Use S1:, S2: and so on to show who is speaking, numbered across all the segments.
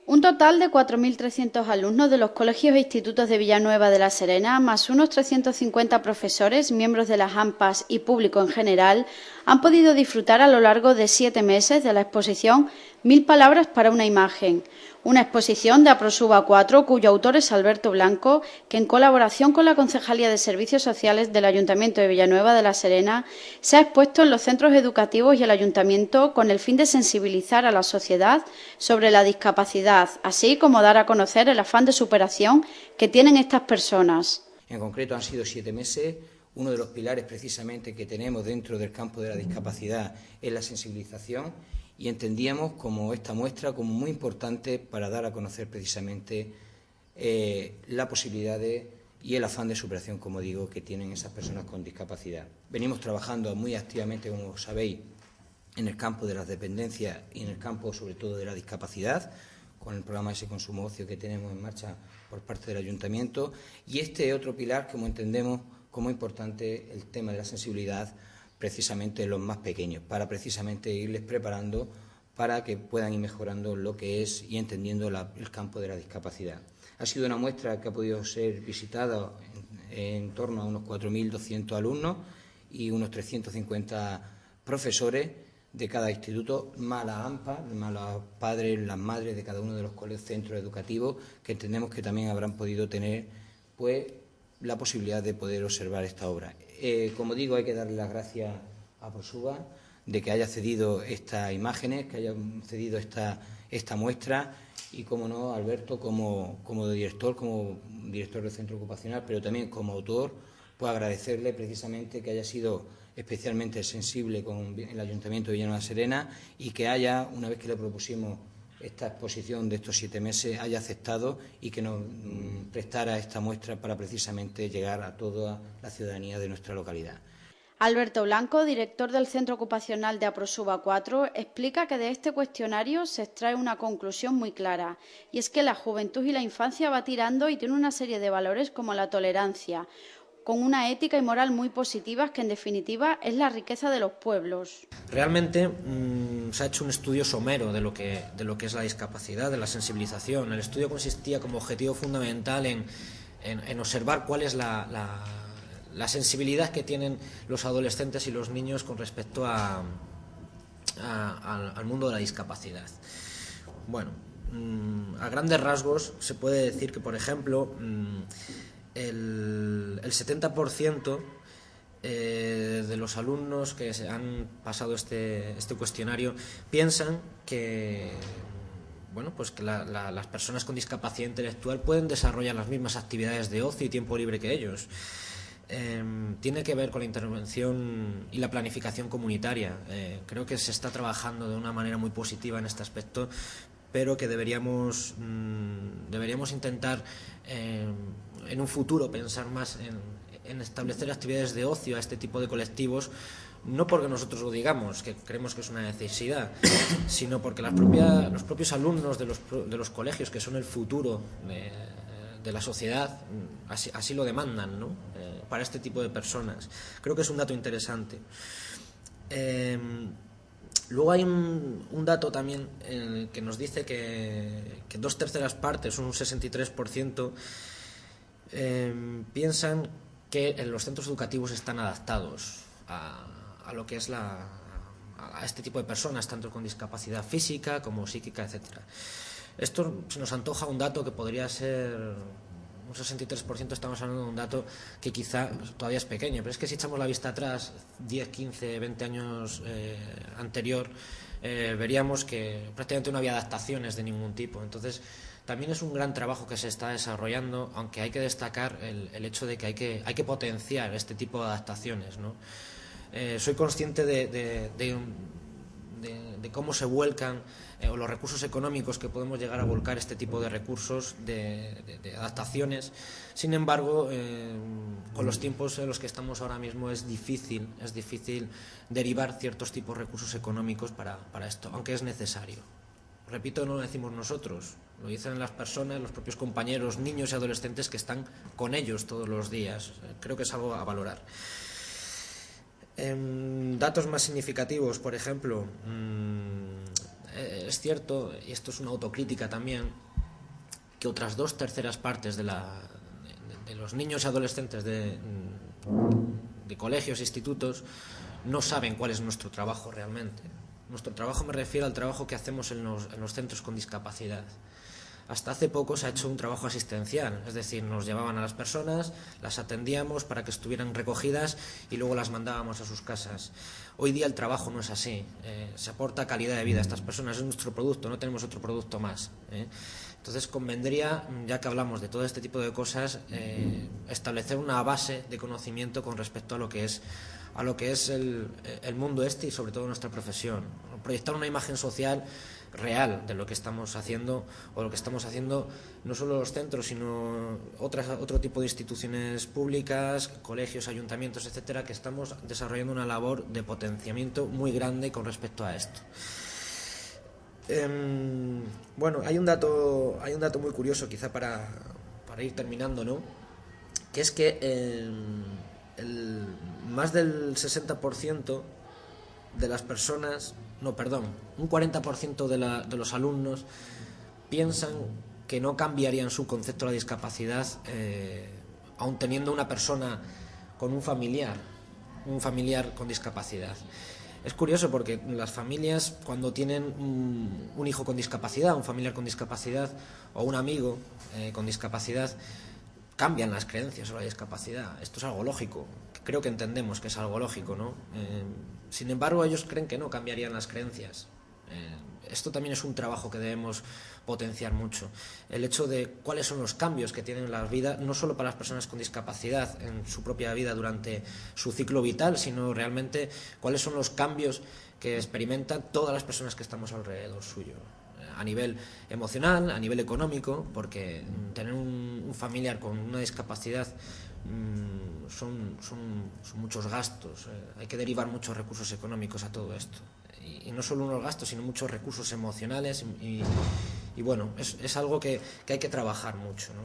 S1: Un total de 4.300 alumnos de los colegios e institutos de Villanueva de la Serena, más unos 350 profesores, miembros de las AMPAs y público en general, han podido disfrutar a lo largo de 7 meses de la exposición 1000 palabras para una imagen, una exposición de Aprosuba 4, cuyo autor es Alberto Blanco, que en colaboración con la Concejalía de Servicios Sociales del Ayuntamiento de Villanueva de la Serena se ha expuesto en los centros educativos y el Ayuntamiento con el fin de sensibilizar a la sociedad sobre la discapacidad, así como dar a conocer el afán de superación que tienen estas personas.
S2: En concreto han sido 7 meses. Uno de los pilares precisamente que tenemos dentro del campo de la discapacidad es la sensibilización y entendíamos como esta muestra como muy importante para dar a conocer precisamente la posibilidad y el afán de superación, como digo, que tienen esas personas con discapacidad. Venimos trabajando muy activamente, como sabéis, en el campo de las dependencias y en el campo sobre todo de la discapacidad, con el programa ese Consumo Ocio que tenemos en marcha por parte del Ayuntamiento, y este otro pilar, como entendemos como importante, el tema de la sensibilidad precisamente de los más pequeños, para precisamente irles preparando para que puedan ir mejorando lo que es y entendiendo el campo de la discapacidad. Ha sido una muestra que ha podido ser visitada en torno a unos 4.200 alumnos y unos 350 profesores de cada instituto, más las AMPA, más los padres, las madres de cada uno de los centros educativos, que entendemos que también habrán podido tener pues la posibilidad de poder observar esta obra. Como digo, hay que darle las gracias a Aprosuba de que haya cedido estas imágenes, que haya cedido esta muestra y, como no, Alberto como director del centro ocupacional, pero también como autor, pues agradecerle precisamente que haya sido especialmente sensible con el Ayuntamiento de Villanueva de la Serena y que haya, una vez que le propusimos esta exposición de estos 7 meses, haya aceptado y que nos prestara esta muestra para precisamente llegar a toda la ciudadanía de nuestra localidad.
S1: Alberto Blanco, director del Centro Ocupacional de Aprosuba 4, explica que de este cuestionario se extrae una conclusión muy clara, y es que la juventud y la infancia va tirando y tiene una serie de valores como la tolerancia, con una ética y moral muy positivas que, en definitiva, es la riqueza de los pueblos.
S3: Realmente se ha hecho un estudio somero de lo que es la discapacidad, de la sensibilización. El estudio consistía como objetivo fundamental en observar cuál es la sensibilidad que tienen los adolescentes y los niños con respecto al mundo de la discapacidad. Bueno, a grandes rasgos se puede decir que, por ejemplo, el 70% de los alumnos que se han pasado este cuestionario piensan que que las personas con discapacidad intelectual pueden desarrollar las mismas actividades de ocio y tiempo libre que ellos. Tiene que ver con la intervención y la planificación comunitaria. Creo que se está trabajando de una manera muy positiva en este aspecto, pero que deberíamos intentar en un futuro pensar más en establecer actividades de ocio a este tipo de colectivos, no porque nosotros lo digamos, que creemos que es una necesidad, sino porque los propios alumnos de los colegios, que son el futuro de la sociedad, así lo demandan, ¿no? Para este tipo de personas. Creo que es un dato interesante. Luego hay un dato también que nos dice que 2/3 partes, un 63%, piensan que los centros educativos están adaptados a lo que es a este tipo de personas, tanto con discapacidad física como psíquica, etcétera. Esto se nos antoja un dato que podría ser un 63%, estamos hablando de un dato que quizá todavía es pequeño, pero es que si echamos la vista atrás, 10, 15, 20 años anterior, veríamos que prácticamente no había adaptaciones de ningún tipo. Entonces, también es un gran trabajo que se está desarrollando, aunque hay que destacar el hecho de que hay que potenciar este tipo de adaptaciones, ¿no? Soy consciente de cómo se vuelcan o los recursos económicos que podemos llegar a volcar este tipo de recursos de adaptaciones. Sin embargo, con los tiempos en los que estamos ahora mismo es difícil derivar ciertos tipos de recursos económicos para esto, aunque es necesario. Repito, no lo decimos nosotros, lo dicen las personas, los propios compañeros, niños y adolescentes que están con ellos todos los días. Creo que es algo a valorar. Datos más significativos, por ejemplo, es cierto, y esto es una autocrítica también, que otras 2/3 partes de los niños y adolescentes de colegios e institutos no saben cuál es nuestro trabajo realmente. Nuestro trabajo, me refiero al trabajo que hacemos en los centros con discapacidad. Hasta hace poco se ha hecho un trabajo asistencial, es decir, nos llevaban a las personas, las atendíamos para que estuvieran recogidas y luego las mandábamos a sus casas. Hoy día el trabajo no es así, se aporta calidad de vida a estas personas, es nuestro producto, no tenemos otro producto más. Entonces convendría, ya que hablamos de todo este tipo de cosas, establecer una base de conocimiento con respecto a lo que es el mundo y sobre todo nuestra profesión. Proyectar una imagen social real de lo que estamos haciendo, o lo que estamos haciendo no solo los centros, sino otro tipo de instituciones públicas, colegios, ayuntamientos, etcétera, que estamos desarrollando una labor de potenciamiento muy grande con respecto a esto. Bueno, hay un dato muy curioso, quizá para ir terminando, ¿no? Que es que más del 60% de las personas, un 40% de los alumnos piensan que no cambiarían su concepto de la discapacidad aun teniendo una persona con un familiar con discapacidad. Es curioso porque las familias, cuando tienen un hijo con discapacidad, un familiar con discapacidad o un amigo con discapacidad, cambian las creencias sobre la discapacidad. Esto es algo lógico, creo que entendemos que es algo lógico, ¿no? Sin embargo, ellos creen que no cambiarían las creencias. Esto también es un trabajo que debemos potenciar mucho. El hecho de cuáles son los cambios que tienen en la vida, no solo para las personas con discapacidad en su propia vida durante su ciclo vital, sino realmente cuáles son los cambios que experimentan todas las personas que estamos alrededor suyo. A nivel emocional, a nivel económico, porque tener un familiar con una discapacidad son muchos gastos, hay que derivar muchos recursos económicos a todo esto, y no solo unos gastos, sino muchos recursos emocionales, y bueno, es algo que hay que trabajar mucho, ¿no?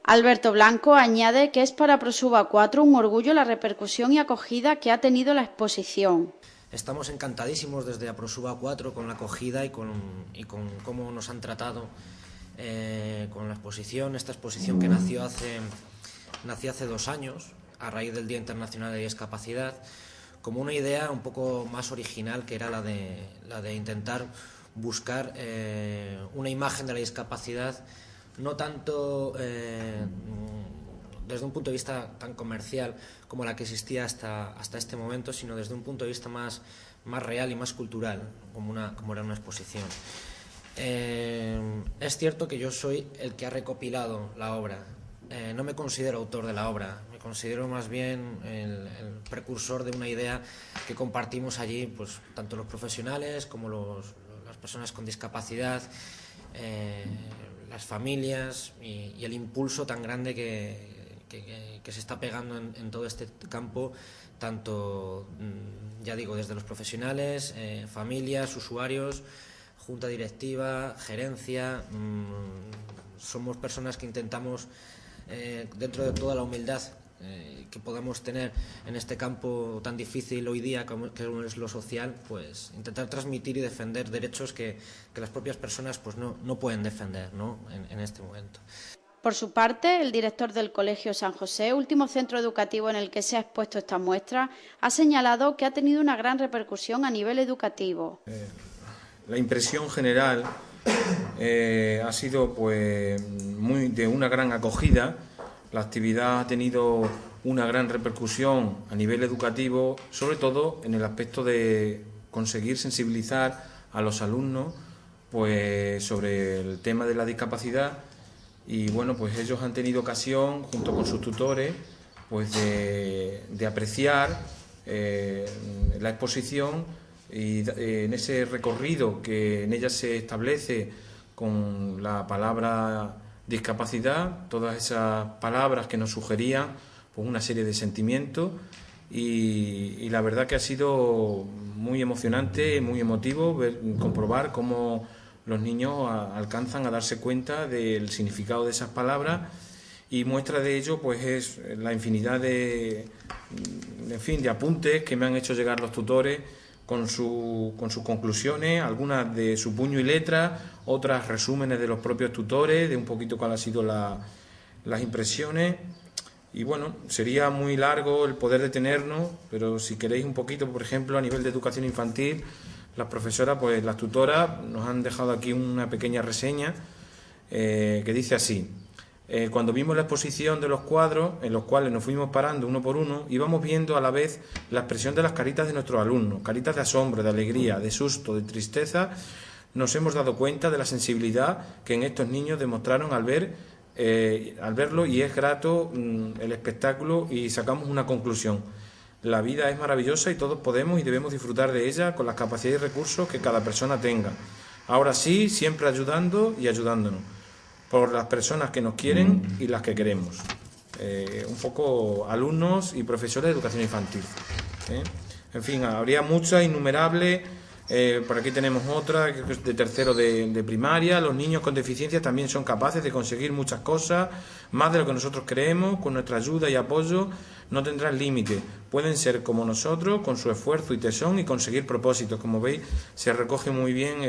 S1: Alberto Blanco añade que es para Prosuba 4 un orgullo la repercusión y acogida que ha tenido la exposición.
S3: Estamos encantadísimos desde Prosuba 4 con la acogida y con cómo nos han tratado con la exposición. Esta exposición que nació hace 2 años, a raíz del Día Internacional de Discapacidad, como una idea un poco más original, que era la de intentar buscar una imagen de la discapacidad, no tanto desde un punto de vista tan comercial como la que existía hasta este momento, sino desde un punto de vista más real y más cultural, como era una exposición. Es cierto que yo soy el que ha recopilado la obra. No me considero autor de la obra, me considero más bien el precursor de una idea que compartimos allí, pues tanto los profesionales como las personas con discapacidad, las familias, y el impulso tan grande que se está pegando en todo este campo, tanto, ya digo, desde los profesionales, familias, usuarios, junta directiva, gerencia. Somos personas que intentamos, dentro de toda la humildad que podamos tener en este campo tan difícil hoy día como es lo social, pues intentar transmitir y defender derechos que las propias personas pues no pueden defender, ¿no? en este momento.
S1: Por su parte, el director del Colegio San José, último centro educativo en el que se ha expuesto esta muestra, ha señalado que ha tenido una gran repercusión a nivel educativo.
S4: La impresión general ha sido pues de una gran acogida. La actividad ha tenido una gran repercusión a nivel educativo, sobre todo en el aspecto de conseguir sensibilizar a los alumnos pues sobre el tema de la discapacidad. Y bueno, pues ellos han tenido ocasión, junto con sus tutores, pues de apreciar la exposición, y en ese recorrido que en ella se establece con la palabra discapacidad, todas esas palabras que nos sugerían pues una serie de sentimientos, y la verdad que ha sido muy emocionante, muy emotivo comprobar cómo los niños alcanzan a darse cuenta del significado de esas palabras, y muestra de ello pues es la infinidad de apuntes que me han hecho llegar los tutores, con sus conclusiones, algunas de su puño y letra, otras resúmenes de los propios tutores, de un poquito cuáles han sido las impresiones. Y bueno, sería muy largo el poder detenernos, pero si queréis un poquito, por ejemplo, a nivel de educación infantil, las profesoras, pues las tutoras nos han dejado aquí una pequeña reseña que dice así: cuando vimos la exposición de los cuadros, en los cuales nos fuimos parando uno por uno, íbamos viendo a la vez la expresión de las caritas de nuestros alumnos, caritas de asombro, de alegría, de susto, de tristeza. Nos hemos dado cuenta de la sensibilidad que en estos niños demostraron al verlo, y es grato el espectáculo, y sacamos una conclusión: la vida es maravillosa y todos podemos y debemos disfrutar de ella con las capacidades y recursos que cada persona tenga. Ahora sí, siempre ayudando y ayudándonos por las personas que nos quieren y las que queremos. Un poco alumnos y profesores de educación infantil. En fin, habría muchas, innumerables. Por aquí tenemos otra que es de tercero de primaria. Los niños con deficiencias también son capaces de conseguir muchas cosas, más de lo que nosotros creemos. Con nuestra ayuda y apoyo no tendrán límite. Pueden ser como nosotros, con su esfuerzo y tesón, y conseguir propósitos. Como veis, se recoge muy bien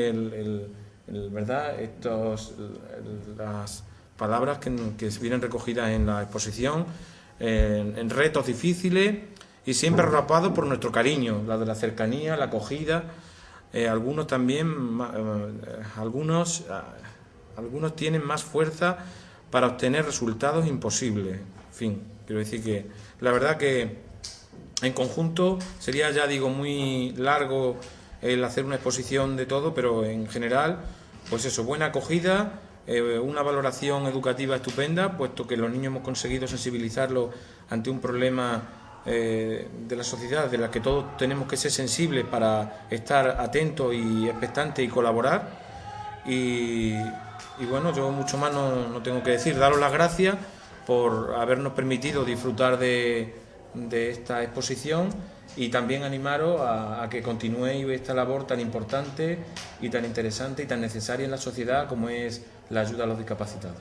S4: ¿verdad? Las palabras que vienen recogidas en la exposición, en retos difíciles y siempre arropados por nuestro cariño, la de la cercanía, la acogida. Algunos también, algunos tienen más fuerza para obtener resultados imposibles. En fin, quiero decir que la verdad que en conjunto sería, ya digo, muy largo el hacer una exposición de todo, pero en general, pues eso, buena acogida, una valoración educativa estupenda, puesto que los niños hemos conseguido sensibilizarlos ante un problema de la sociedad, de la que todos tenemos que ser sensibles para estar atentos y expectantes y colaborar. Y bueno, yo mucho más no tengo que decir. Daros las gracias por habernos permitido disfrutar de esta exposición, y también animaros a que continuéis esta labor tan importante y tan interesante y tan necesaria en la sociedad como es la ayuda a los discapacitados.